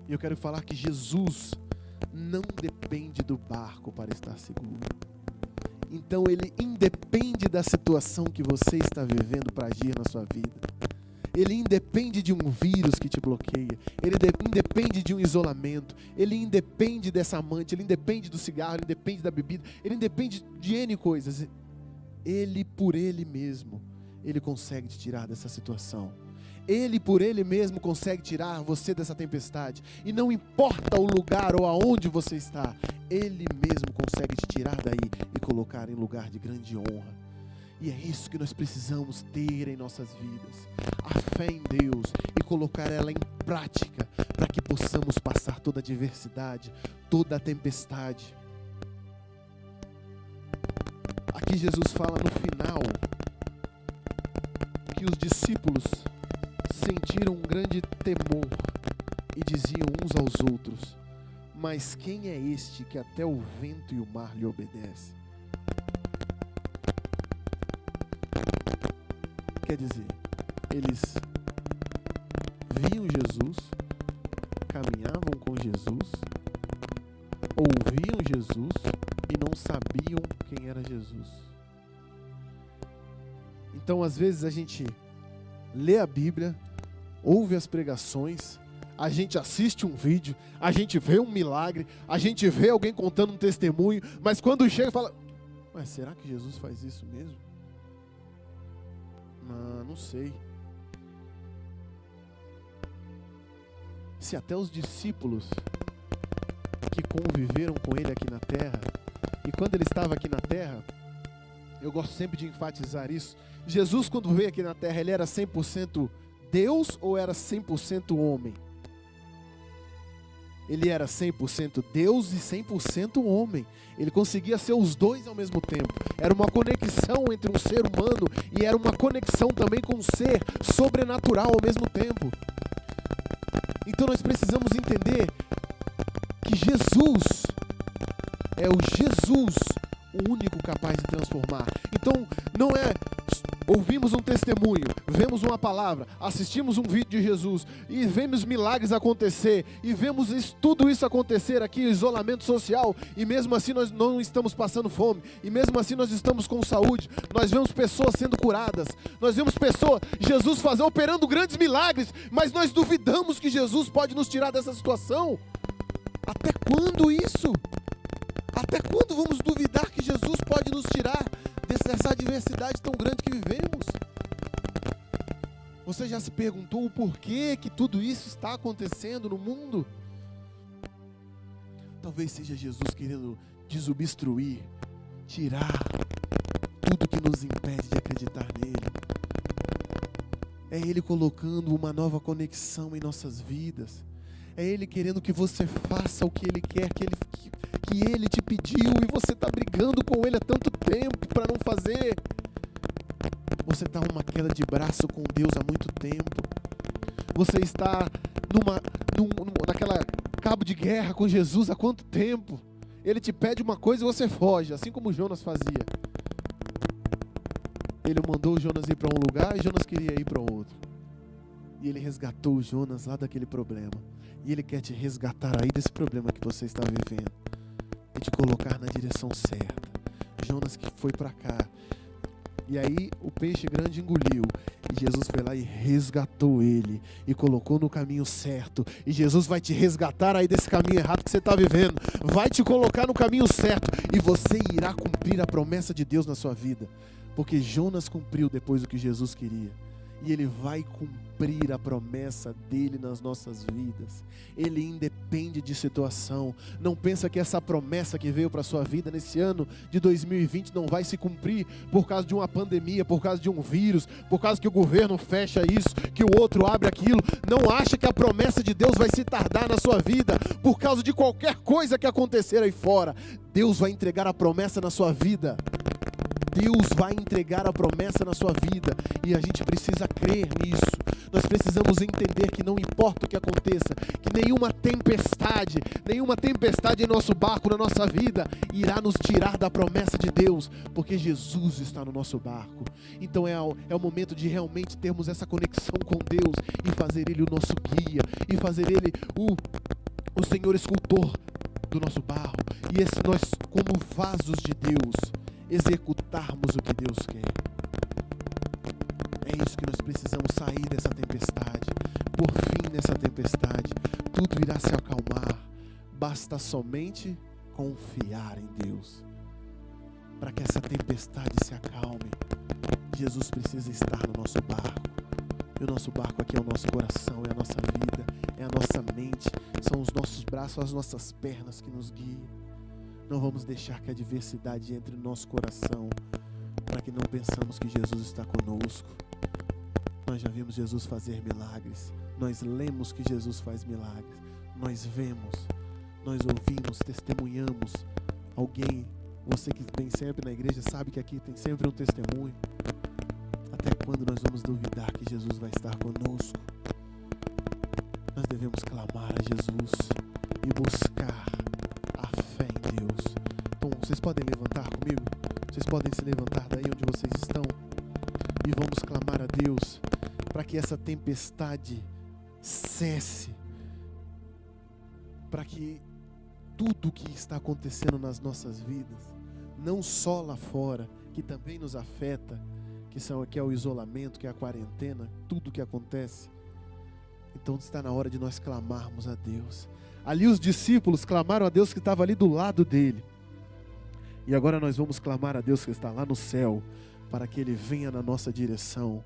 E eu quero falar que Jesus não depende do barco para estar seguro. Então Ele independe da situação que você está vivendo para agir na sua vida. Ele independe de um vírus que te bloqueia. Ele independe de um isolamento. Ele independe dessa amante. Ele independe do cigarro. Ele independe da bebida. Ele independe de N coisas. Ele, por Ele mesmo, Ele consegue te tirar dessa situação. Ele, por Ele mesmo, consegue tirar você dessa tempestade. E não importa o lugar ou aonde você está, Ele mesmo consegue te tirar daí e colocar em lugar de grande honra. E é isso que nós precisamos ter em nossas vidas. A fé em Deus e colocar ela em prática para que possamos passar toda a adversidade, toda a tempestade. Aqui Jesus fala no final que os discípulos sentiram um grande temor e diziam uns aos outros: mas quem é este que até o vento e o mar lhe obedecem? Quer dizer, eles viam Jesus, caminhavam com Jesus, ouviam Jesus e não sabiam quem era Jesus. Então, às vezes a gente lê a Bíblia, ouve as pregações, a gente assiste um vídeo, a gente vê um milagre, a gente vê alguém contando um testemunho, mas quando chega fala, mas será que Jesus faz isso mesmo? Não sei. Se até os discípulos que conviveram com ele aqui na terra, e quando ele estava aqui na terra, eu gosto sempre de enfatizar isso, Jesus, quando veio aqui na terra, ele era 100% Deus ou era 100% homem? Ele era 100% Deus e 100% homem. Ele conseguia ser os dois ao mesmo tempo. Era uma conexão entre um ser humano e era uma conexão também com um ser sobrenatural ao mesmo tempo. Então nós precisamos entender que Jesus é o Jesus, o único capaz de transformar. Então não é ouvimos um testemunho, vemos uma palavra, assistimos um vídeo de Jesus e vemos milagres acontecer e vemos tudo isso acontecer aqui, isolamento social, e mesmo assim nós não estamos passando fome, e mesmo assim nós estamos com saúde, nós vemos pessoas sendo curadas, nós vemos Jesus operando grandes milagres, mas nós duvidamos que Jesus pode nos tirar dessa situação. Até quando isso? Até quando vamos duvidar que Jesus pode nos tirar dessa adversidade tão grande que vivemos? Você já se perguntou o porquê que tudo isso está acontecendo no mundo? Talvez seja Jesus querendo desobstruir, tirar tudo que nos impede de acreditar nele. É Ele colocando uma nova conexão em nossas vidas. É Ele querendo que você faça o que Ele quer, que Ele te pediu, e você está brigando com Ele há tanto tempo para não fazer. Você está numa queda de braço com Deus há muito tempo. Você está naquela cabo de guerra com Jesus há quanto tempo? Ele te pede uma coisa e você foge, assim como Jonas fazia. Ele mandou Jonas ir para um lugar e Jonas queria ir para outro. E Ele resgatou Jonas lá daquele problema. E Ele quer te resgatar aí desse problema que você está vivendo e te colocar na direção certa. Jonas que foi para cá, e aí o peixe grande engoliu, e Jesus foi lá e resgatou ele e colocou no caminho certo. E Jesus vai te resgatar aí desse caminho errado que você está vivendo, vai te colocar no caminho certo, e você irá cumprir a promessa de Deus na sua vida, porque Jonas cumpriu depois o que Jesus queria. E Ele vai cumprir a promessa dEle nas nossas vidas. Ele independe de situação. Não pensa que essa promessa que veio para a sua vida nesse ano de 2020 não vai se cumprir por causa de uma pandemia, por causa de um vírus, por causa que o governo fecha isso, que o outro abre aquilo. Não acha que a promessa de Deus vai se tardar na sua vida por causa de qualquer coisa que acontecer aí fora. Deus vai entregar a promessa na sua vida. Deus vai entregar a promessa na sua vida, e a gente precisa crer nisso. Nós precisamos entender que não importa o que aconteça, que nenhuma tempestade em nosso barco, na nossa vida, irá nos tirar da promessa de Deus, porque Jesus está no nosso barco. Então é o momento de realmente termos essa conexão com Deus e fazer Ele o nosso guia, e fazer Ele o Senhor escultor do nosso barro, e nós, como vasos de Deus, executarmos o que Deus quer. É isso que nós precisamos, sair dessa tempestade. Por fim, nessa tempestade, tudo irá se acalmar. Basta somente confiar em Deus. Para que essa tempestade se acalme, Jesus precisa estar no nosso barco. E o nosso barco aqui é o nosso coração, é a nossa vida, é a nossa mente, são os nossos braços, as nossas pernas que nos guiam. Não vamos deixar que a adversidade entre no nosso coração, para que não pensamos que Jesus está conosco. Nós já vimos Jesus fazer milagres, nós lemos que Jesus faz milagres, nós vemos, nós ouvimos, testemunhamos. Alguém, você que vem sempre na igreja, sabe que aqui tem sempre um testemunho. Até quando nós vamos duvidar que Jesus vai estar conosco? Nós devemos clamar a Jesus e buscar a fé em Deus. Então, vocês podem levantar comigo? Vocês podem se levantar daí onde vocês estão e vamos clamar a Deus para que essa tempestade cesse, para que tudo que está acontecendo nas nossas vidas, não só lá fora, que também nos afeta, que é o isolamento, que é a quarentena, tudo que acontece. Então está na hora de nós clamarmos a Deus. Ali os discípulos clamaram a Deus que estava ali do lado dele. E agora nós vamos clamar a Deus que está lá no céu, para que Ele venha na nossa direção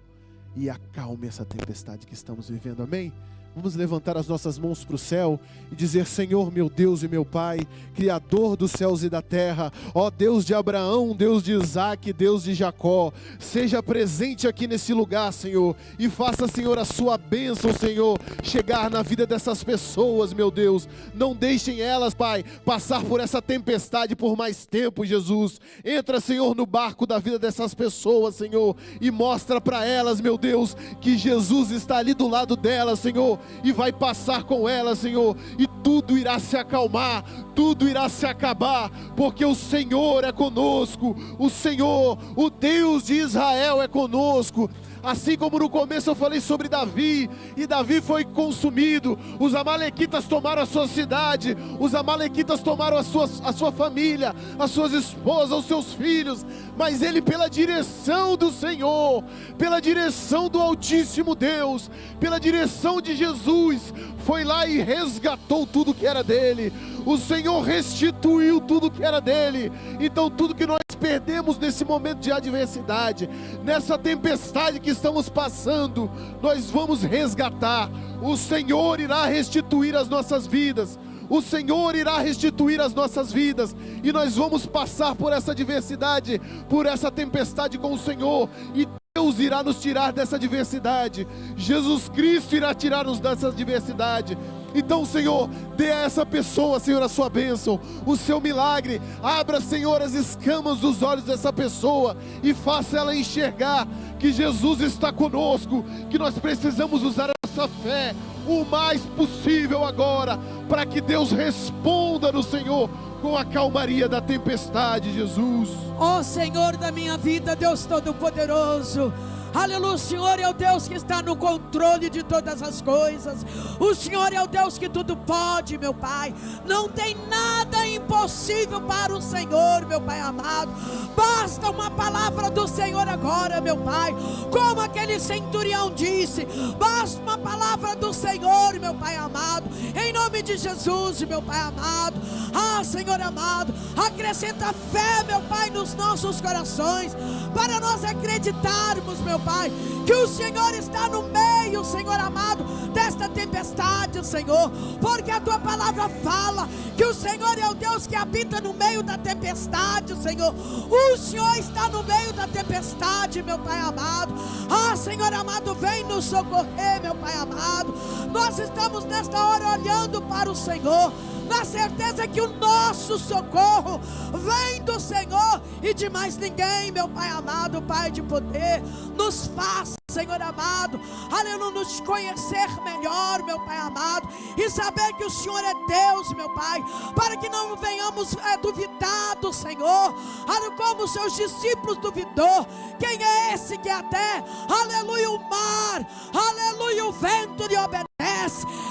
e acalme essa tempestade que estamos vivendo. Amém? Vamos levantar as nossas mãos para o céu e dizer: Senhor, meu Deus e meu Pai, Criador dos céus e da terra, ó Deus de Abraão, Deus de Isaac, Deus de Jacó, seja presente aqui nesse lugar, Senhor, e faça, Senhor, a sua bênção, Senhor, chegar na vida dessas pessoas, meu Deus. Não deixem elas, Pai, passar por essa tempestade por mais tempo, Jesus. Entra, Senhor, no barco da vida dessas pessoas, Senhor, e mostra para elas, meu Deus, que Jesus está ali do lado delas, Senhor, e vai passar com ela, Senhor, e tudo irá se acalmar, tudo irá se acabar, porque o Senhor é conosco, o Senhor, o Deus de Israel é conosco. Assim como no começo eu falei sobre Davi, e Davi foi consumido, os amalequitas tomaram a sua cidade, os amalequitas tomaram a sua família, as suas esposas, os seus filhos, mas ele, pela direção do Senhor, pela direção do Altíssimo Deus, pela direção de Jesus, foi lá e resgatou tudo que era dele. O Senhor restituiu tudo que era dele. Então tudo que nós perdemos nesse momento de adversidade, nessa tempestade que estamos passando, nós vamos resgatar. O Senhor irá restituir as nossas vidas, o Senhor irá restituir as nossas vidas, e nós vamos passar por essa adversidade, por essa tempestade com o Senhor, e Deus irá nos tirar dessa adversidade. Jesus Cristo irá tirar-nos dessa adversidade. Então, Senhor, dê a essa pessoa, Senhor, a sua bênção, o seu milagre. Abra, Senhor, as escamas dos olhos dessa pessoa e faça ela enxergar que Jesus está conosco, que nós precisamos usar essa fé o mais possível agora, para que Deus responda no Senhor com a calmaria da tempestade, Jesus. Ó Senhor da minha vida, Deus Todo-Poderoso, aleluia, o Senhor é o Deus que está no controle de todas as coisas. O Senhor é o Deus que tudo pode, meu Pai. Não tem nada impossível para o Senhor, meu Pai amado. Basta uma palavra do Senhor agora, meu Pai. Como aquele centurião disse, basta uma palavra do Senhor, meu Pai amado. Em nome de Jesus, meu Pai amado. Ah, Senhor amado, acrescenta fé, meu Pai, nos nossos corações, para nós acreditarmos, meu Pai, que o Senhor está no meio, Senhor amado, desta tempestade, Senhor, porque a Tua palavra fala que o Senhor é o Deus que habita no meio da tempestade, Senhor. O Senhor está no meio da tempestade, meu Pai amado. Ah, Senhor amado, vem nos socorrer, meu Pai amado. Nós estamos nesta hora olhando para o Senhor, na certeza que o nosso socorro vem do Senhor e de mais ninguém, meu Pai amado. Pai de poder, nos faça, Senhor amado, aleluia, nos conhecer melhor, meu Pai amado, e saber que o Senhor é Deus, meu Pai, para que não venhamos duvidar do Senhor, aleluia, como os seus discípulos duvidou. Quem é esse que até, aleluia, o mar, aleluia, o vento lhe obedece?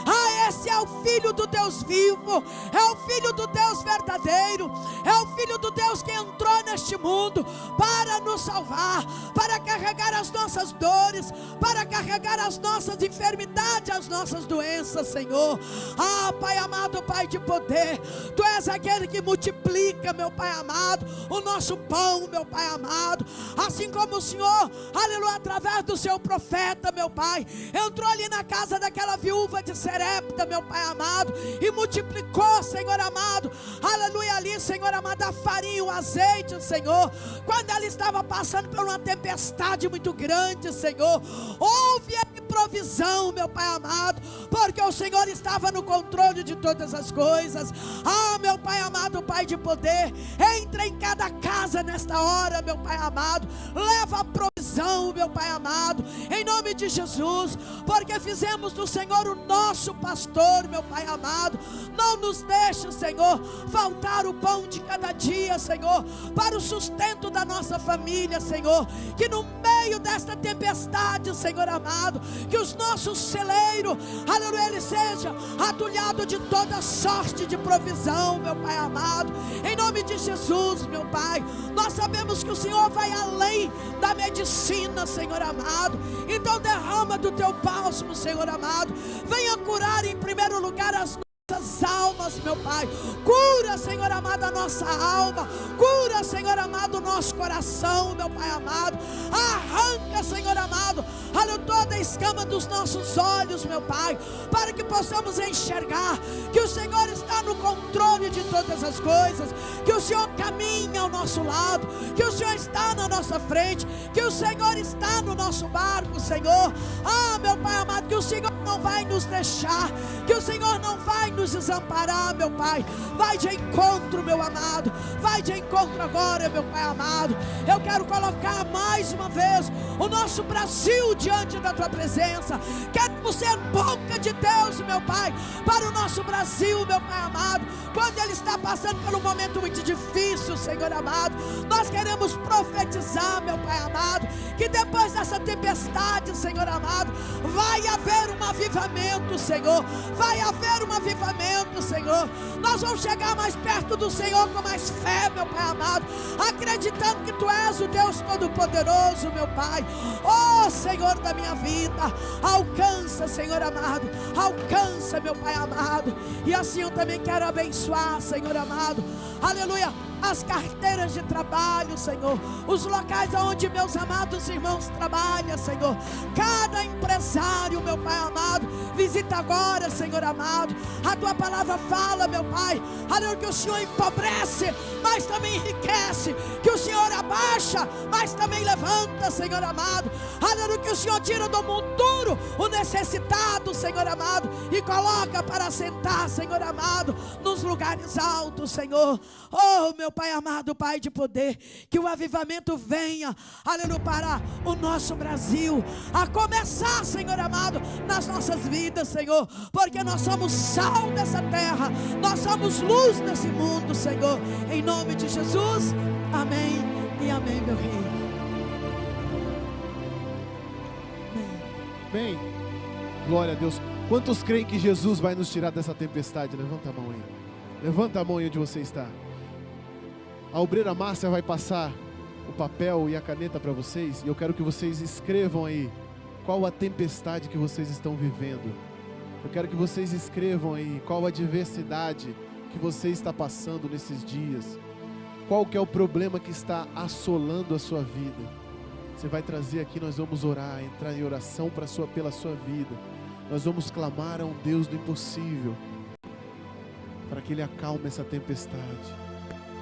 Ah, esse é o Filho do Deus vivo, é o Filho do Deus verdadeiro, é o Filho do Deus que entrou neste mundo para nos salvar, para carregar as nossas dores, para carregar as nossas enfermidades, as nossas doenças, Senhor. Ah, Pai amado, Pai de poder, Tu és aquele que multiplica, meu Pai amado, o nosso pão, meu Pai amado, assim como o Senhor, aleluia, através do seu profeta, meu Pai, entrou ali na casa daquela viúva de Serepta, meu Pai amado, e multiplicou, Senhor amado, aleluia, ali, Senhor amado, a farinha e o azeite, Senhor, quando ela estava passando por uma tempestade muito grande, Senhor. Houve a provisão, meu Pai amado, porque o Senhor estava no controle de todas as coisas. Ah, meu Pai amado, Pai de poder, entra em cada casa nesta hora, meu Pai amado, leva a provisão, meu Pai amado, em nome de Jesus, porque fizemos do Senhor o nosso pastor, meu Pai amado. Não nos deixe, Senhor, faltar o pão de cada dia, Senhor, para o sustento da nossa família, Senhor, que no meio desta tempestade, Senhor amado, que os nossos celeiros, aleluia, ele seja atulhado de toda sorte de provisão, meu Pai amado, em nome de Jesus, meu Pai. Nós sabemos que o Senhor vai além da medicina, Senhor amado, então derrama do Teu bálsamo, Senhor amado, venha curar em primeiro lugar as nossas almas, meu Pai. Cura, Senhor amado, a nossa alma. Cura, Senhor amado, o nosso coração, meu Pai amado. Arranca, Senhor amado, aleluia, toda escama dos nossos olhos, meu Pai, para que possamos enxergar que o Senhor está no controle de todas as coisas, que o Senhor caminha ao nosso lado, que o Senhor está na nossa frente, que o Senhor está no nosso barco, Senhor. Meu Pai amado, que o Senhor não vai nos deixar, que o Senhor não vai nos desamparar, meu Pai. Vai de encontro, meu amado, vai de encontro agora, meu Pai amado. Eu quero colocar mais uma vez o nosso Brasil diante da Tua presença. Queremos ser boca de Deus, meu Pai, para o nosso Brasil, meu Pai amado, quando ele está passando por um momento muito difícil, Senhor amado. Nós queremos profetizar, meu Pai amado, que depois dessa tempestade, Senhor amado, vai haver um avivamento, Senhor. Vai haver um avivamento, Senhor. Nós vamos chegar mais perto do Senhor com mais fé, meu Pai amado, acreditando que Tu és o Deus Todo-Poderoso, meu Pai. Senhor da minha vida, alcança, Senhor amado, alcança, meu Pai amado. E assim eu também quero abençoar, Senhor amado, aleluia, as carteiras de trabalho, Senhor, os locais onde meus amados irmãos trabalham, Senhor. Cada empresário, meu Pai amado, visita agora, Senhor amado. A Tua palavra fala, meu Pai, aleluia, que o Senhor empobrece, mas também enriquece, que o Senhor abaixa, mas também levanta, Senhor amado. Aleluia, que o Senhor tira do monturo o necessitado, Senhor amado, e coloca para sentar, Senhor amado, nos lugares altos, Senhor. Meu Pai amado, Pai de poder, que o avivamento venha, aleluia, para o nosso Brasil, a começar, Senhor amado, nas nossas vidas, Senhor, porque nós somos sal dessa terra, nós somos luz desse mundo, Senhor, em nome de Jesus, amém e amém, meu Rei. Bem, glória a Deus. Quantos creem que Jesus vai nos tirar dessa tempestade? Levanta a mão aí, levanta a mão aí onde você está. A obreira Márcia vai passar o papel e a caneta para vocês, e eu quero que vocês escrevam aí qual a tempestade que vocês estão vivendo. Eu quero que vocês escrevam aí qual a adversidade que você está passando nesses dias, qual que é o problema que está assolando a sua vida. Você vai trazer aqui, nós vamos orar, entrar em oração pela sua vida. Nós vamos clamar a um Deus do impossível, para que Ele acalme essa tempestade.